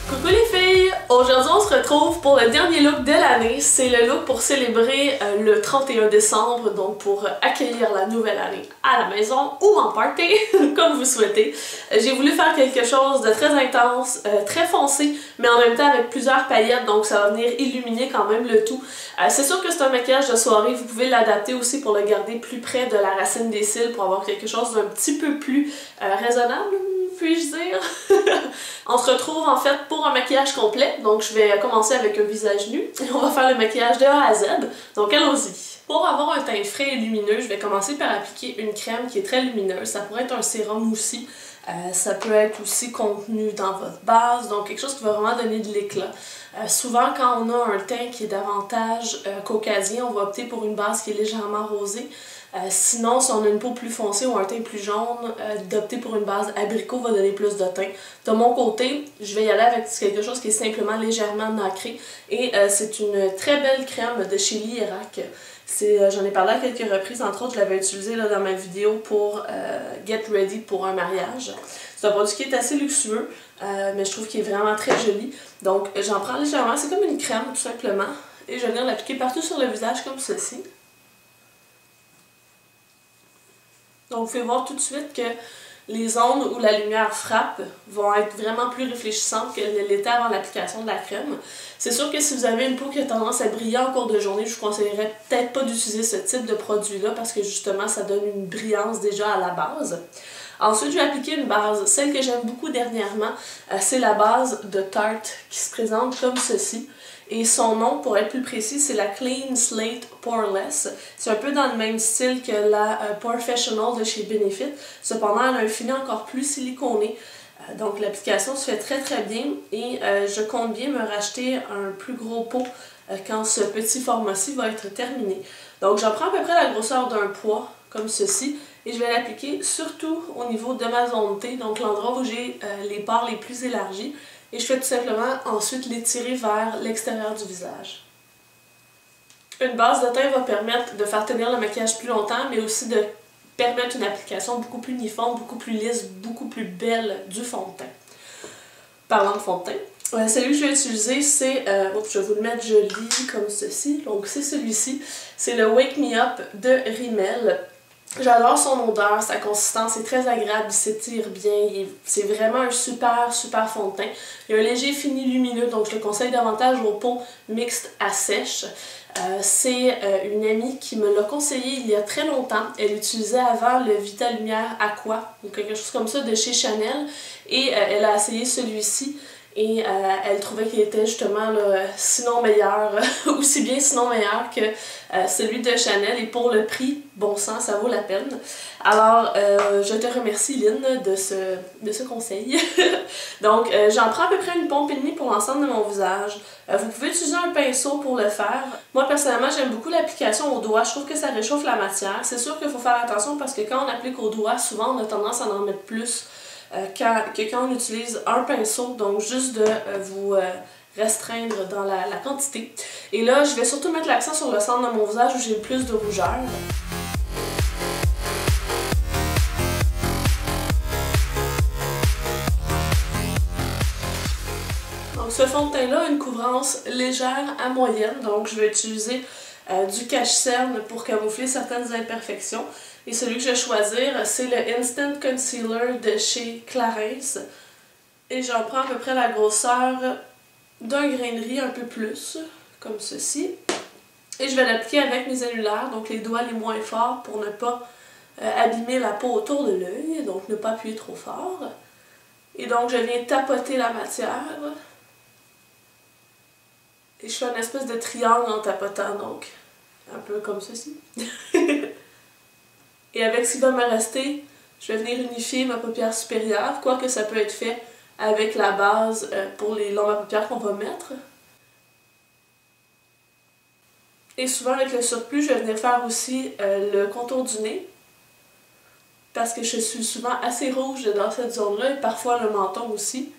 Coucou les filles! Aujourd'hui on se retrouve pour le dernier look de l'année. C'est le look pour célébrer le 31 décembre, donc pour accueillir la nouvelle année à la maison ou en party, comme vous souhaitez. J'ai voulu faire quelque chose de très intense, très foncé, mais en même temps avec plusieurs paillettes, donc ça va venir illuminer quand même le tout. C'est sûr que c'est un maquillage de soirée, vous pouvez l'adapter aussi pour le garder plus près de la racine des cils pour avoir quelque chose d'un petit peu plus raisonnable, puis-je dire? On se retrouve en fait pour un maquillage complet, donc je vais commencer avec un visage nu et on va faire le maquillage de A à Z, donc allons-y. Pour avoir un teint frais et lumineux, je vais commencer par appliquer une crème qui est très lumineuse, ça pourrait être un sérum aussi, ça peut être aussi contenu dans votre base, donc quelque chose qui va vraiment donner de l'éclat. Souvent quand on a un teint qui est davantage caucasien, on va opter pour une base qui est légèrement rosée. Sinon, si on a une peau plus foncée ou un teint plus jaune, d'opter pour une base abricot va donner plus de teint. De mon côté, je vais y aller avec quelque chose qui est simplement légèrement nacré. Et c'est une très belle crème de chez Lierac. J'en ai parlé à quelques reprises, entre autres je l'avais utilisé là, dans ma vidéo pour Get Ready pour un mariage. C'est un produit qui est assez luxueux, mais je trouve qu'il est vraiment très joli. Donc j'en prends légèrement, c'est comme une crème tout simplement. Et je vais venir l'appliquer partout sur le visage comme ceci. Donc vous pouvez voir tout de suite que les zones où la lumière frappe vont être vraiment plus réfléchissantes que l'étaient avant l'application de la crème. C'est sûr que si vous avez une peau qui a tendance à briller en cours de journée, je vous conseillerais peut-être pas d'utiliser ce type de produit-là parce que justement ça donne une brillance déjà à la base. Ensuite, je vais appliquer une base, celle que j'aime beaucoup dernièrement, c'est la base de Tarte qui se présente comme ceci. Et son nom, pour être plus précis, c'est la Clean Slate Poreless. C'est un peu dans le même style que la Professional de chez Benefit. Cependant, elle a un fini encore plus siliconé. Donc l'application se fait très très bien et je compte bien me racheter un plus gros pot quand ce petit format-ci va être terminé. Donc j'en prends à peu près la grosseur d'un pois, comme ceci, et je vais l'appliquer surtout au niveau de ma zone T, donc l'endroit où j'ai les pores les plus élargis. Et je fais tout simplement ensuite l'étirer vers l'extérieur du visage. Une base de teint va permettre de faire tenir le maquillage plus longtemps, mais aussi de permettre une application beaucoup plus uniforme, beaucoup plus lisse, beaucoup plus belle du fond de teint. Parlant de fond de teint, celui que je vais utiliser, c'est, je vais vous le mettre joli comme ceci, donc c'est celui-ci, c'est le Wake Me Up de Rimmel. J'adore son odeur, sa consistance est très agréable, il s'étire bien, c'est vraiment un super fond de teint. Il y a un léger fini lumineux, donc je le conseille davantage aux peaux mixtes à sèche. C'est une amie qui me l'a conseillé il y a très longtemps. Elle utilisait avant le Vita Lumière Aqua, ou quelque chose comme ça de chez Chanel, et elle a essayé celui-ci. Et elle trouvait qu'il était justement là, sinon meilleur, aussi bien sinon meilleur que celui de Chanel. Et pour le prix, bon sang, ça vaut la peine. Alors, je te remercie Lynn de ce conseil. Donc, j'en prends à peu près une pompe et demie pour l'ensemble de mon visage. Vous pouvez utiliser un pinceau pour le faire. Moi, personnellement, j'aime beaucoup l'application au doigt. Je trouve que ça réchauffe la matière. C'est sûr qu'il faut faire attention parce que quand on applique au doigt, souvent on a tendance à en mettre plus. Quand on utilise un pinceau, donc juste de vous restreindre dans la quantité. Et là, je vais surtout mettre l'accent sur le centre de mon visage où j'ai le plus de rougeur. Donc ce fond de teint-là a une couvrance légère à moyenne, donc je vais utiliser du cache-cerne pour camoufler certaines imperfections. Et celui que je vais choisir, c'est le Instant Concealer de chez Clarins. Et j'en prends à peu près la grosseur d'un grain de riz, un peu plus, comme ceci. Et je vais l'appliquer avec mes annulaires, donc les doigts les moins forts pour ne pas abîmer la peau autour de l'œil, donc ne pas appuyer trop fort. Et donc je viens tapoter la matière. Et je fais une espèce de triangle en tapotant, donc un peu comme ceci. Et avec ce qui va me rester, je vais venir unifier ma paupière supérieure, quoique ça peut être fait avec la base pour les longs à paupières qu'on va mettre. Et souvent avec le surplus, je vais venir faire aussi le contour du nez, parce que je suis souvent assez rouge dans cette zone-là, et parfois le menton aussi.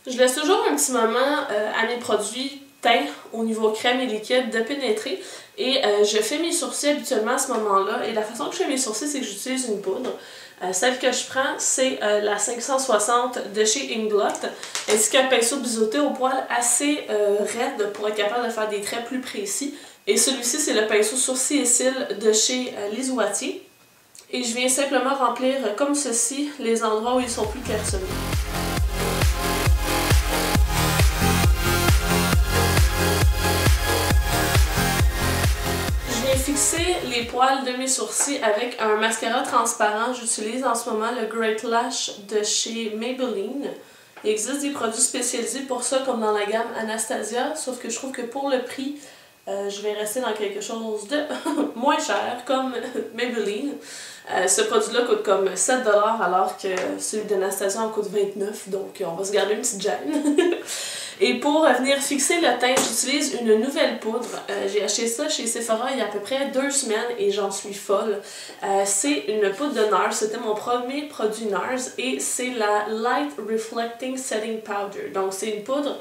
Je laisse toujours un petit moment à mes produits teint au niveau crème et liquide de pénétrer et je fais mes sourcils habituellement à ce moment-là et la façon que je fais mes sourcils c'est que j'utilise une poudre. Celle que je prends, c'est la 560 de chez Inglot, ainsi qu'un pinceau biseauté au poil assez raide pour être capable de faire des traits plus précis. Et celui-ci, c'est le pinceau sourcils et cils de chez Lise Wattier. Et je viens simplement remplir comme ceci les endroits où ils sont plus clairsemés. Fixer les poils de mes sourcils avec un mascara transparent. J'utilise en ce moment le Great Lash de chez Maybelline. Il existe des produits spécialisés pour ça comme dans la gamme Anastasia, sauf que je trouve que pour le prix, je vais rester dans quelque chose de moins cher comme Maybelline. Ce produit-là coûte comme 7$ alors que celui d'Anastasia en coûte 29$, donc on va se garder une petite gêne. Et pour venir fixer le teint, j'utilise une nouvelle poudre. J'ai acheté ça chez Sephora il y a à peu près 2 semaines et j'en suis folle. C'est une poudre de NARS, c'était mon premier produit NARS et c'est la Light Reflecting Setting Powder. Donc c'est une poudre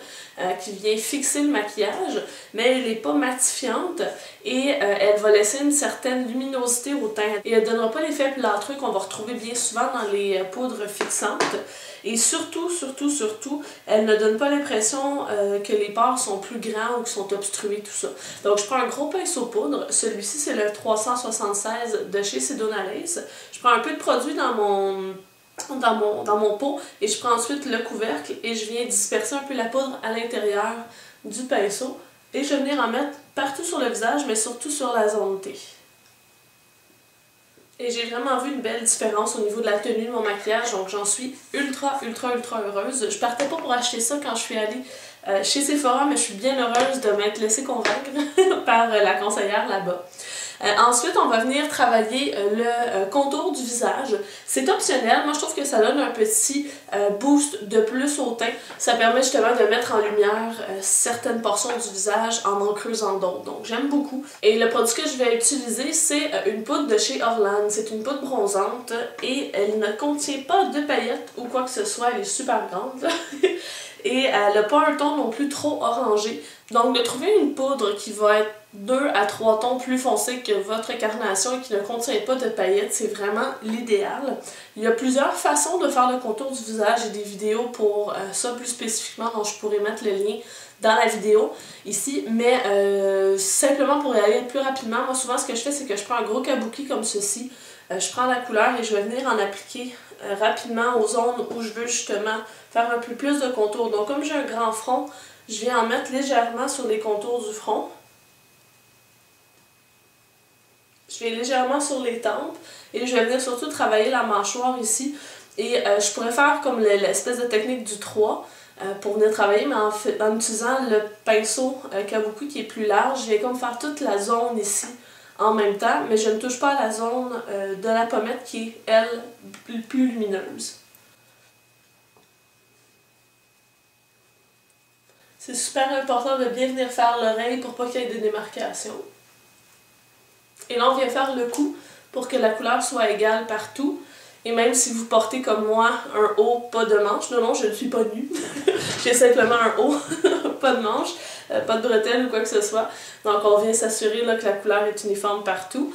qui vient fixer le maquillage, mais elle n'est pas matifiante et elle va laisser une certaine luminosité au teint. Et elle ne donnera pas l'effet plâtreux qu'on va retrouver bien souvent dans les poudres fixantes. Et surtout, elle ne donne pas l'impression que les pores sont plus grands ou qu'ils sont obstrués, tout ça. Donc je prends un gros pinceau poudre, celui-ci c'est le 376 de chez Sidonales. Je prends un peu de produit dans mon pot et je prends ensuite le couvercle et je viens disperser un peu la poudre à l'intérieur du pinceau. Et je vais venir en mettre partout sur le visage, mais surtout sur la zone T. Et j'ai vraiment vu une belle différence au niveau de la tenue de mon maquillage, donc j'en suis ultra heureuse. Je partais pas pour acheter ça quand je suis allée chez Sephora, mais je suis bien heureuse de m'être laissée convaincre par la conseillère là-bas. Ensuite, on va venir travailler le contour du visage. C'est optionnel, moi je trouve que ça donne un petit boost de plus au teint. Ça permet justement de mettre en lumière certaines portions du visage en creusant d'autres. Donc j'aime beaucoup. Et le produit que je vais utiliser, c'est une poudre de chez Orlan. C'est une poudre bronzante et elle ne contient pas de paillettes ou quoi que ce soit. Elle est super grande. Et elle n'a pas un ton non plus trop orangé. Donc de trouver une poudre qui va être 2 à 3 tons plus foncés que votre carnation et qui ne contient pas de paillettes, c'est vraiment l'idéal. Il y a plusieurs façons de faire le contour du visage et des vidéos pour ça plus spécifiquement, dont je pourrais mettre le lien dans la vidéo ici, mais simplement pour y aller plus rapidement, moi souvent ce que je fais c'est que je prends un gros kabuki comme ceci, je prends la couleur et je vais venir en appliquer rapidement aux zones où je veux justement faire un peu plus de contour. Donc comme j'ai un grand front, je viens en mettre légèrement sur les contours du front. Je vais légèrement sur les tempes et je vais venir surtout travailler la mâchoire ici. Et je pourrais faire comme l'espèce de technique du 3 pour venir travailler, mais en utilisant le pinceau kabuki qui est plus large, je vais comme faire toute la zone ici en même temps, mais je ne touche pas à la zone de la pommette qui est, elle, plus lumineuse. C'est super important de bien venir faire l'oreille pour pas qu'il y ait des démarcations. Et là, on vient faire le cou pour que la couleur soit égale partout. Et même si vous portez comme moi un haut, pas de manche, non, je ne suis pas nue. J'ai simplement un haut, pas de manche, pas de bretelles ou quoi que ce soit. Donc on vient s'assurer que la couleur est uniforme partout.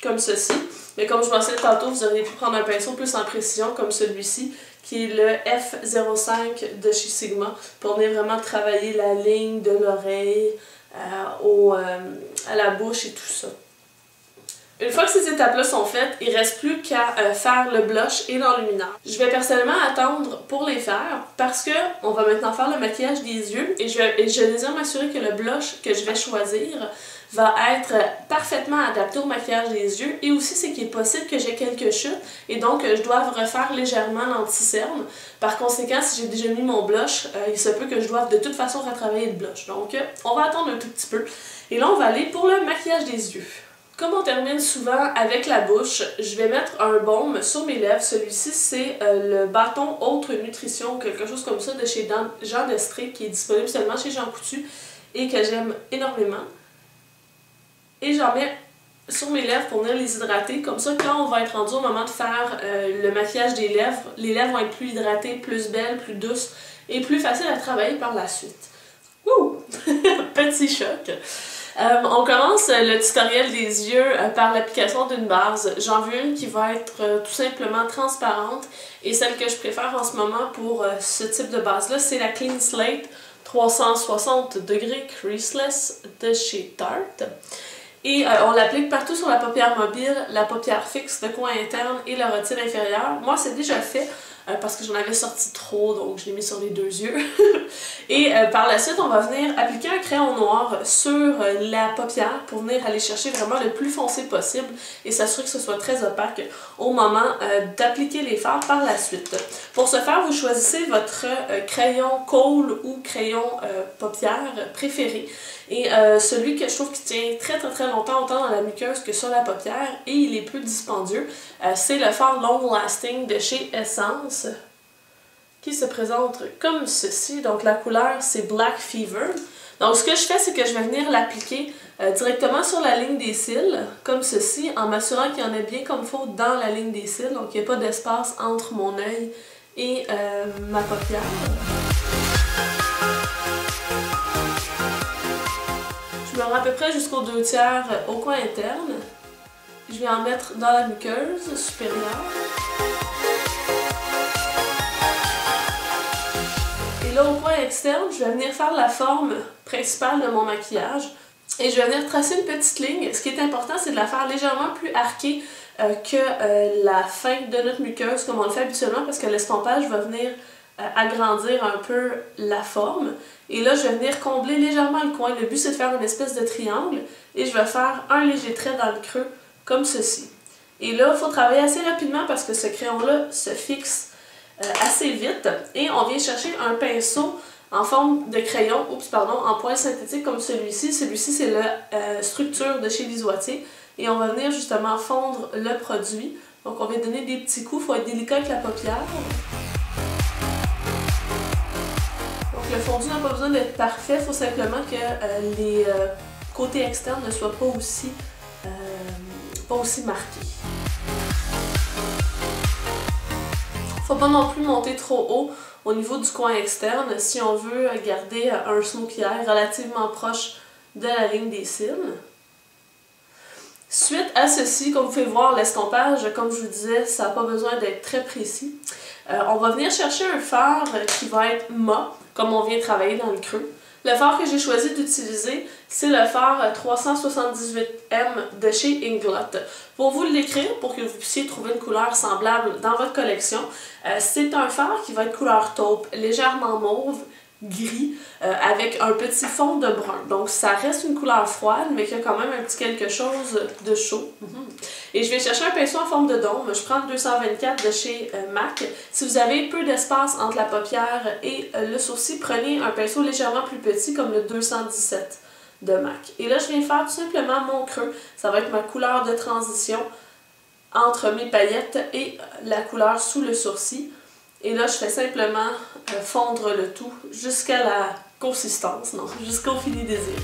Comme ceci. Mais comme je mentionnais tantôt, vous auriez pu prendre un pinceau plus en précision comme celui-ci, qui est le F05 de chez Sigma, pour venir vraiment travailler la ligne de l'oreille, à la bouche et tout ça. Une fois que ces étapes-là sont faites, il ne reste plus qu'à faire le blush et l'enlumineur. Je vais personnellement attendre pour les faire parce qu'on va maintenant faire le maquillage des yeux et je désire m'assurer que le blush que je vais choisir va être parfaitement adapté au maquillage des yeux et aussi c'est qu'il est possible que j'ai quelques chutes et donc je dois refaire légèrement l'anti-cerne. Par conséquent, si j'ai déjà mis mon blush, il se peut que je doive de toute façon retravailler le blush. Donc on va attendre un tout petit peu et là on va aller pour le maquillage des yeux. Comme on termine souvent avec la bouche, je vais mettre un baume sur mes lèvres. Celui-ci, c'est le bâton Autre Nutrition, quelque chose comme ça de chez Jean d'Estrée, qui est disponible seulement chez Jean Coutu et que j'aime énormément. Et j'en mets sur mes lèvres pour venir les hydrater. Comme ça, quand on va être rendu au moment de faire le maquillage des lèvres, les lèvres vont être plus hydratées, plus belles, plus douces et plus faciles à travailler par la suite. Ouh! Petit choc! On commence le tutoriel des yeux par l'application d'une base. J'en veux une qui va être tout simplement transparente et celle que je préfère en ce moment pour ce type de base-là, c'est la Clean Slate 360 degrés Creaseless de chez Tarte. Et on l'applique partout sur la paupière mobile, la paupière fixe, le coin interne et le retire inférieur. Moi, c'est déjà fait parce que j'en avais sorti trop, donc je l'ai mis sur les deux yeux. Et par la suite, on va venir appliquer un crayon noir sur la paupière pour venir aller chercher vraiment le plus foncé possible et s'assurer que ce soit très opaque au moment d'appliquer les fards par la suite. Pour ce faire, vous choisissez votre crayon colle ou crayon paupière préféré. Et celui que je trouve qui tient très longtemps, autant dans la muqueuse que sur la paupière, et il est peu dispendieux, c'est le fard Long Lasting de chez Essence, qui se présente comme ceci. Donc la couleur c'est Black Fever. Donc ce que je fais, c'est que je vais venir l'appliquer directement sur la ligne des cils, comme ceci, en m'assurant qu'il y en a bien comme il faut dans la ligne des cils, donc il n'y a pas d'espace entre mon œil et ma paupière. Je me rends à peu près jusqu'aux 2/3 au coin interne. Je vais en mettre dans la muqueuse supérieure. Et là, au coin externe, je vais venir faire la forme principale de mon maquillage. Et je vais venir tracer une petite ligne. Ce qui est important, c'est de la faire légèrement plus arquée que la fin de notre muqueuse, comme on le fait habituellement, parce que l'estompage va venir agrandir un peu la forme. Et là, je vais venir combler légèrement le coin. Le but, c'est de faire une espèce de triangle. Et je vais faire un léger trait dans le creux, comme ceci. Et là, il faut travailler assez rapidement parce que ce crayon-là se fixe assez vite. Et on vient chercher un pinceau en forme de crayon, en poil synthétique comme celui-ci. Celui-ci, c'est la structure de chez Lisoitier. Et on va venir justement fondre le produit. Donc, on va donner des petits coups. Il faut être délicat avec la paupière. Le fondu n'a pas besoin d'être parfait, il faut simplement que les côtés externes ne soient pas aussi marqués. Il ne faut pas non plus monter trop haut au niveau du coin externe si on veut garder un smokey eye relativement proche de la ligne des cils. Suite à ceci, comme vous pouvez voir, l'estompage, comme je vous disais, ça n'a pas besoin d'être très précis. On va venir chercher un fard qui va être mat, comme on vient travailler dans le creux. Le fard que j'ai choisi d'utiliser, c'est le fard 378M de chez Inglot. Pour vous l'écrire, pour que vous puissiez trouver une couleur semblable dans votre collection, c'est un fard qui va être couleur taupe, légèrement mauve, gris, avec un petit fond de brun. Donc ça reste une couleur froide, mais qui a quand même un petit quelque chose de chaud. Et je vais chercher un pinceau en forme de dôme. Je prends le 224 de chez MAC. Si vous avez peu d'espace entre la paupière et le sourcil, prenez un pinceau légèrement plus petit comme le 217 de MAC. Et là, je viens faire tout simplement mon creux. Ça va être ma couleur de transition entre mes paillettes et la couleur sous le sourcil. Et là, je fais simplement fondre le tout jusqu'à la consistance, non, jusqu'au fini désiré.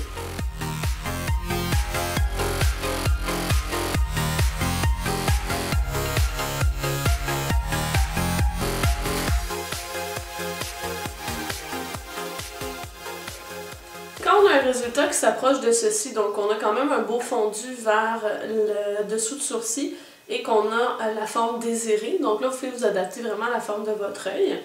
Quand on a un résultat qui s'approche de ceci, donc on a quand même un beau fondu vers le dessous de sourcil, et qu'on a la forme désirée. Donc là, vous pouvez vous adapter vraiment à la forme de votre œil.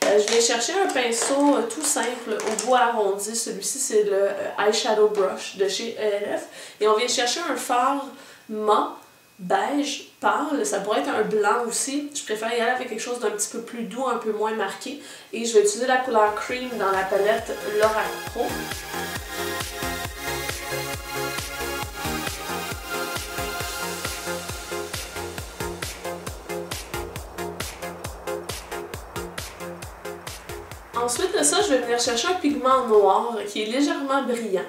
Je vais chercher un pinceau tout simple au bout arrondi. Celui-ci, c'est le Eyeshadow Brush de chez ELF. Et on vient chercher un fard mat, beige, pâle. Ça pourrait être un blanc aussi. Je préfère y aller avec quelque chose d'un petit peu plus doux, un peu moins marqué. Et je vais utiliser la couleur Cream dans la palette Lorac Pro. Ensuite de ça, je vais venir chercher un pigment noir qui est légèrement brillant.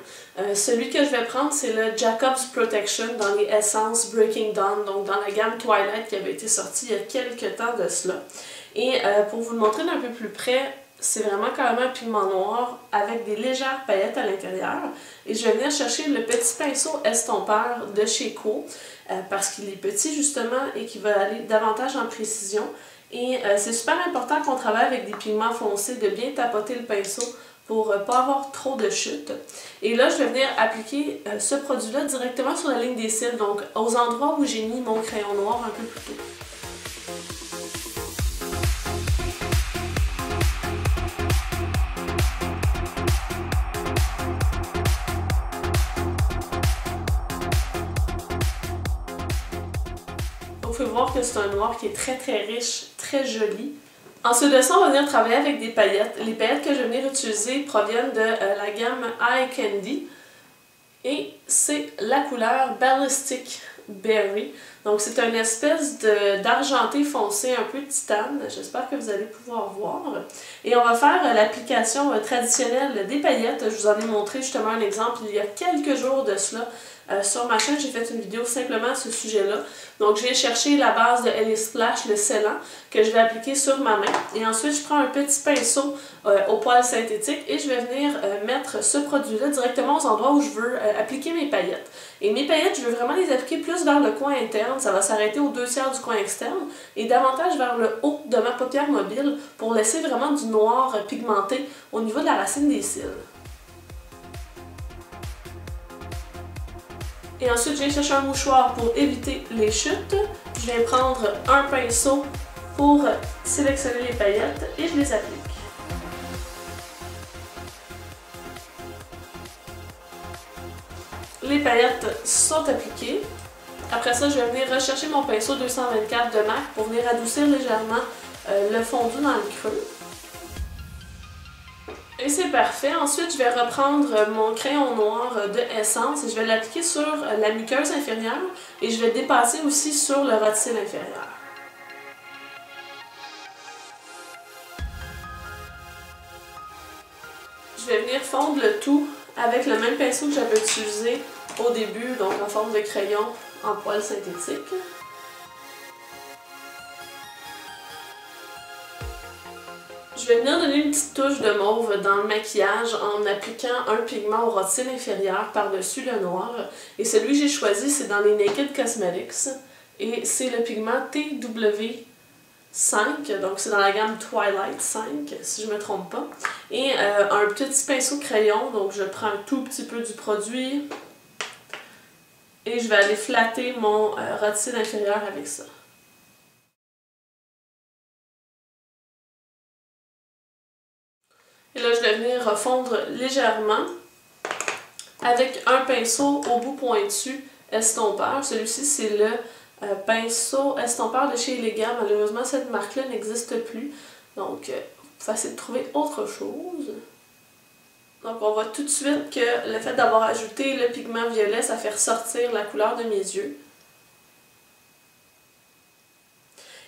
Celui que je vais prendre, c'est le Jacob's Protection dans les Essence Breaking Dawn, donc dans la gamme Twilight qui avait été sortie il y a quelques temps de cela. Et pour vous le montrer d'un peu plus près, c'est vraiment carrément un pigment noir avec des légères paillettes à l'intérieur. Et je vais venir chercher le petit pinceau estompeur de chez Co, parce qu'il est petit justement et qu'il va aller davantage en précision. Et c'est super important qu'on travaille avec des pigments foncés, de bien tapoter le pinceau pour ne pas avoir trop de chute. Et là, je vais venir appliquer ce produit-là directement sur la ligne des cils, donc aux endroits où j'ai mis mon crayon noir un peu plus tôt. Donc, vous pouvez voir que c'est un noir qui est très riche, très joli. Ensuite de ça, on va venir travailler avec des paillettes. Les paillettes que je vais venir utiliser proviennent de la gamme Eye Candy. Et c'est la couleur Ballistic Berry. Donc c'est une espèce d'argenté foncé, un peu titane. J'espère que vous allez pouvoir voir. Et on va faire l'application traditionnelle des paillettes. Je vous en ai montré justement un exemple il y a quelques jours de cela. Sur ma chaîne, j'ai fait une vidéo simplement à ce sujet-là. Donc, je viens chercher la base de Ellie Splash, le scellant, que je vais appliquer sur ma main. Et ensuite, je prends un petit pinceau au poil synthétique et je vais venir mettre ce produit-là directement aux endroits où je veux appliquer mes paillettes. Et mes paillettes, je veux vraiment les appliquer plus vers le coin interne. Ça va s'arrêter aux 2/3 du coin externe et davantage vers le haut de ma paupière mobile pour laisser vraiment du noir pigmenté au niveau de la racine des cils. Et ensuite, je viens chercher un mouchoir pour éviter les chutes. Je viens prendre un pinceau pour sélectionner les paillettes et je les applique. Les paillettes sont appliquées. Après ça, je vais venir rechercher mon pinceau 224 de MAC pour venir adoucir légèrement le fondu dans le creux. Et c'est parfait. Ensuite, je vais reprendre mon crayon noir de Essence et je vais l'appliquer sur la muqueuse inférieure et je vais dépasser aussi sur le ras de cils inférieur. Je vais venir fondre le tout avec le même pinceau que j'avais utilisé au début, donc en forme de crayon en poil synthétique. Je vais venir donner une petite touche de mauve dans le maquillage en appliquant un pigment au ras de cils inférieur par-dessus le noir. Et celui que j'ai choisi, c'est dans les Naked Cosmetics. Et c'est le pigment TW5, donc c'est dans la gamme Twilight 5, si je ne me trompe pas. Et un petit pinceau crayon, donc je prends un tout petit peu du produit. Et je vais aller flatter mon ras de cils inférieur avec ça. Et là, je vais venir refondre légèrement avec un pinceau au bout pointu estompeur. Celui-ci, c'est le pinceau estompeur de chez Elegant. Malheureusement, cette marque-là n'existe plus. Donc, il faut essayer de trouver autre chose. Donc, on voit tout de suite que le fait d'avoir ajouté le pigment violet, ça fait ressortir la couleur de mes yeux.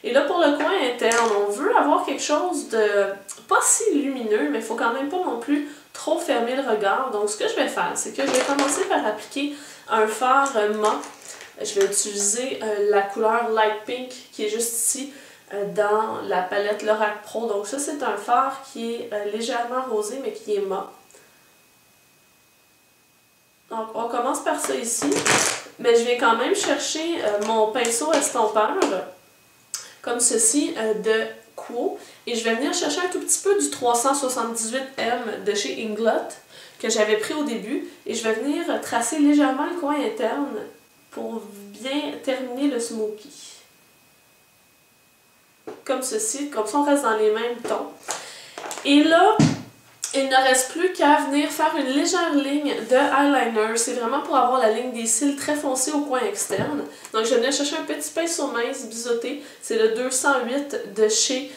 Et là, pour le coin interne, on veut avoir quelque chose de pas si lumineux, mais il ne faut quand même pas non plus trop fermer le regard. Donc, ce que je vais faire, c'est que je vais commencer par appliquer un fard mat. Je vais utiliser la couleur Light Pink qui est juste ici dans la palette Lorac Pro. Donc, ça, c'est un fard qui est légèrement rosé, mais qui est mat. Donc, on commence par ça ici. Mais je vais quand même chercher mon pinceau estompeur comme ceci, de Quo. Et je vais venir chercher un tout petit peu du 378M de chez Inglot, que j'avais pris au début. Et je vais venir tracer légèrement le coin interne pour bien terminer le smoky. Comme ceci, comme ça on reste dans les mêmes tons. Et là, il ne reste plus qu'à venir faire une légère ligne de eyeliner. C'est vraiment pour avoir la ligne des cils très foncée au coin externe. Donc, je vais venir chercher un petit pinceau mince biseauté. C'est le 208 de chez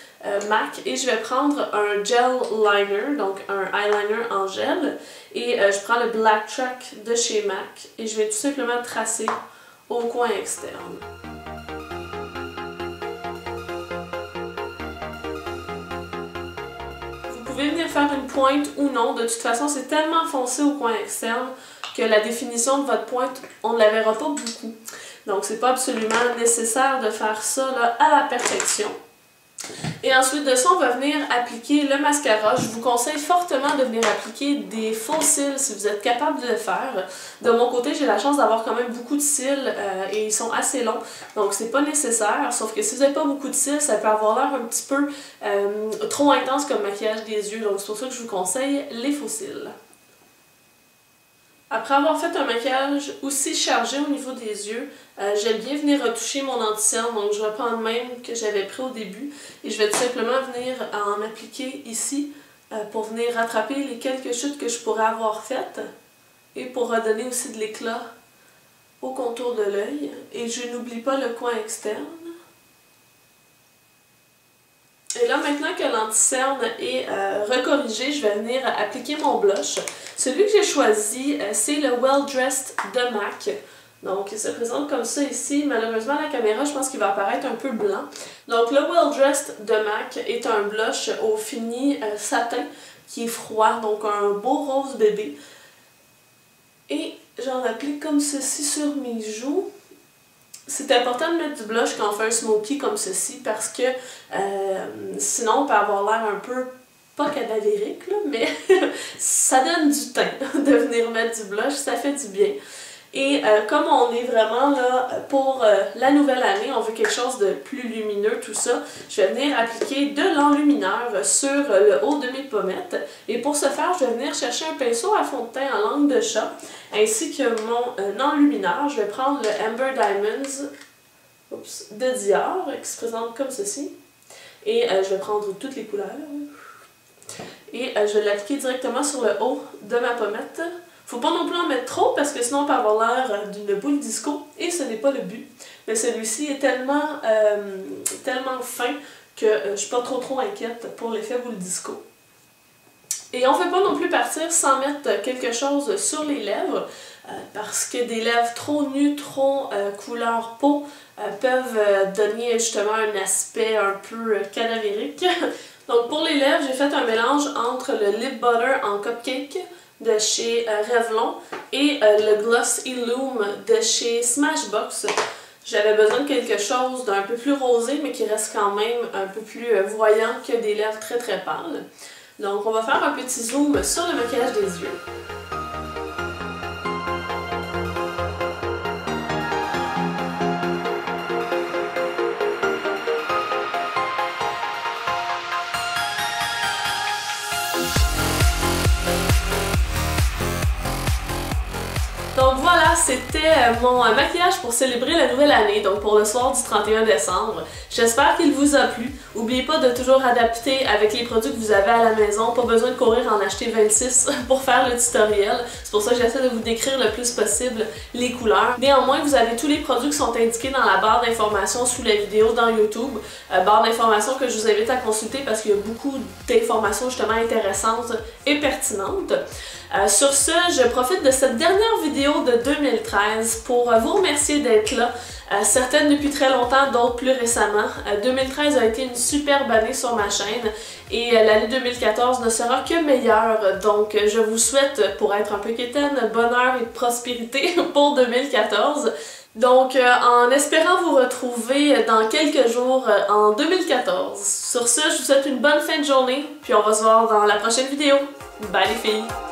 MAC. Et je vais prendre un gel liner, donc un eyeliner en gel. Et je prends le Black Track de chez MAC. Et je vais tout simplement tracer au coin externe. Vous pouvez venir faire une pointe ou non. De toute façon, c'est tellement foncé au coin externe que la définition de votre pointe, on ne la verra pas beaucoup. Donc, c'est pas absolument nécessaire de faire ça là, à la perfection. Et ensuite de ça, on va venir appliquer le mascara. Je vous conseille fortement de venir appliquer des faux cils si vous êtes capable de le faire. De mon côté, j'ai la chance d'avoir quand même beaucoup de cils et ils sont assez longs, donc c'est pas nécessaire. Sauf que si vous n'avez pas beaucoup de cils, ça peut avoir l'air un petit peu trop intense comme maquillage des yeux, donc c'est pour ça que je vous conseille les faux cils. Après avoir fait un maquillage aussi chargé au niveau des yeux, j'aime bien venir retoucher mon anti-cerne, donc je reprends le même que j'avais pris au début et je vais tout simplement venir en appliquer ici pour venir rattraper les quelques chutes que je pourrais avoir faites et pour redonner aussi de l'éclat au contour de l'œil. Et je n'oublie pas le coin externe. Et là, maintenant que l'anti-cerne est recorrigé, je vais venir appliquer mon blush. Celui que j'ai choisi, c'est le Well Dressed de MAC. Donc, il se présente comme ça ici. Malheureusement, à la caméra, je pense qu'il va apparaître un peu blanc. Donc, le Well Dressed de MAC est un blush au fini satin qui est froid, donc un beau rose bébé. Et j'en applique comme ceci sur mes joues. C'est important de mettre du blush quand on fait un smoky comme ceci parce que sinon on peut avoir l'air un peu, pas cadavérique, là, mais ça donne du teint de venir mettre du blush, ça fait du bien. Et comme on est vraiment là pour la nouvelle année, on veut quelque chose de plus lumineux, tout ça, je vais venir appliquer de l'enlumineur sur le haut de mes pommettes. Et pour ce faire, je vais venir chercher un pinceau à fond de teint en langue de chat, ainsi que mon enlumineur. Je vais prendre le Amber Diamonds de Dior, qui se présente comme ceci. Et je vais prendre toutes les couleurs. Et je vais l'appliquer directement sur le haut de ma pommette. Faut pas non plus en mettre trop parce que sinon on peut avoir l'air d'une boule disco et ce n'est pas le but. Mais celui-ci est tellement fin que je suis pas trop inquiète pour l'effet boule disco. Et on ne fait pas non plus partir sans mettre quelque chose sur les lèvres parce que des lèvres trop nues, trop couleur peau peuvent donner justement un aspect un peu cadavérique. Donc pour les lèvres, j'ai fait un mélange entre le lip butter en cupcake de chez Revlon et le Gloss Illume de chez Smashbox. J'avais besoin de quelque chose d'un peu plus rosé mais qui reste quand même un peu plus voyant que des lèvres très pâles. Donc on va faire un petit zoom sur le maquillage des yeux. Donc voilà, c'était mon maquillage pour célébrer la nouvelle année, donc pour le soir du 31 décembre. J'espère qu'il vous a plu. N'oubliez pas de toujours adapter avec les produits que vous avez à la maison. Pas besoin de courir en acheter 26 pour faire le tutoriel. C'est pour ça que j'essaie de vous décrire le plus possible les couleurs. Néanmoins, vous avez tous les produits qui sont indiqués dans la barre d'informations sous la vidéo dans YouTube. Barre d'informations que je vous invite à consulter parce qu'il y a beaucoup d'informations justement intéressantes et pertinentes. Sur ce, je profite de cette dernière vidéo de 2013 pour vous remercier d'être là. Certaines depuis très longtemps, d'autres plus récemment. 2013 a été une superbe année sur ma chaîne et l'année 2014 ne sera que meilleure. Donc je vous souhaite, pour être un peu quétaine, bonheur et prospérité pour 2014. Donc en espérant vous retrouver dans quelques jours en 2014. Sur ce, je vous souhaite une bonne fin de journée, puis on va se voir dans la prochaine vidéo. Bye les filles!